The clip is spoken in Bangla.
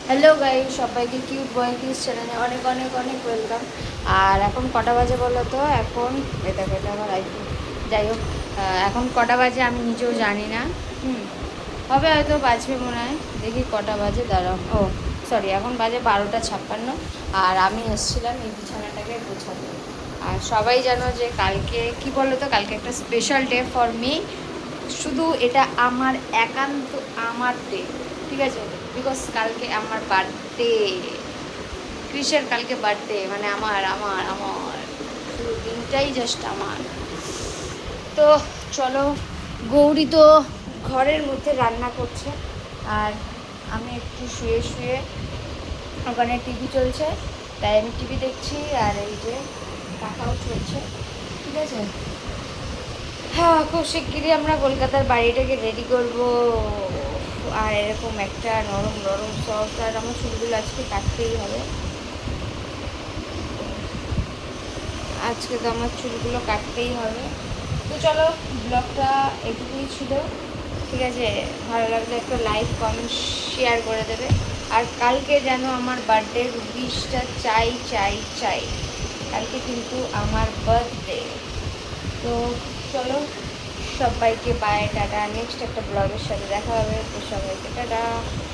হ্যালো গাইস, সবাইকে কিউট বয় কিস চ্যানেলে অনেক অনেক অনেক ওয়েলকাম। আর এখন কটা বাজে বলো তো? এখন এটা এটা আমার আইফোন। যাই হোক, এখন কটা বাজে আমি নিজেও জানি না। হুম, হবে হয়তো বাজবে মনে হয়। দেখি কটা বাজে, দাঁড়াও। ও সরি, এখন বাজে 12:56। আর আমি এসেছিলাম এই বিছানাটাকে গোছাতে। আর সবাই জানো যে কালকে কি বলো তো, কালকে একটা স্পেশাল ডে ফর মি। শুধু এটা আমার একান্ত আমার ডে, ঠিক আছে? বিকজ কালকে আমার বার্থডে। ক্রিসের কালকে বার্থডে, মানে আমার আমার আমার শুধু দিনটাই জাস্ট আমার। তো চলো, গৌরী তো ঘরের মধ্যে রান্না করছে, আর আমি একটু শুয়ে শুয়ে, ওখানে টিভি চলছে, তাই আমি টিভি দেখছি। আর এই যে কাকাও চলছে, ঠিক আছে? হ্যাঁ, খুব শিগগিরই আমরা কলকাতার বাড়িটাকে রেডি করব। আর এরকম একটা নরম নরম সফট। আর আমার চুলগুলো আজকে কাটতেই হবে। আজকে তো আমার চুলগুলো কাটতেই হবে। তো চলো, ব্লগটা এটুকুই ছিল, ঠিক আছে? ভালো লাগলে একটা লাইক কমেন্ট শেয়ার করে দেবে। আর কালকে যেন আমার বার্থডের উইশটা চাই চাই চাই। কালকে কিন্তু আমার বার্থডে। তো চলো, সবাইকে বাই, টাটা। নেক্সট একটা ব্লগের সাথে দেখা হবে। তো সবাইকে টাটা।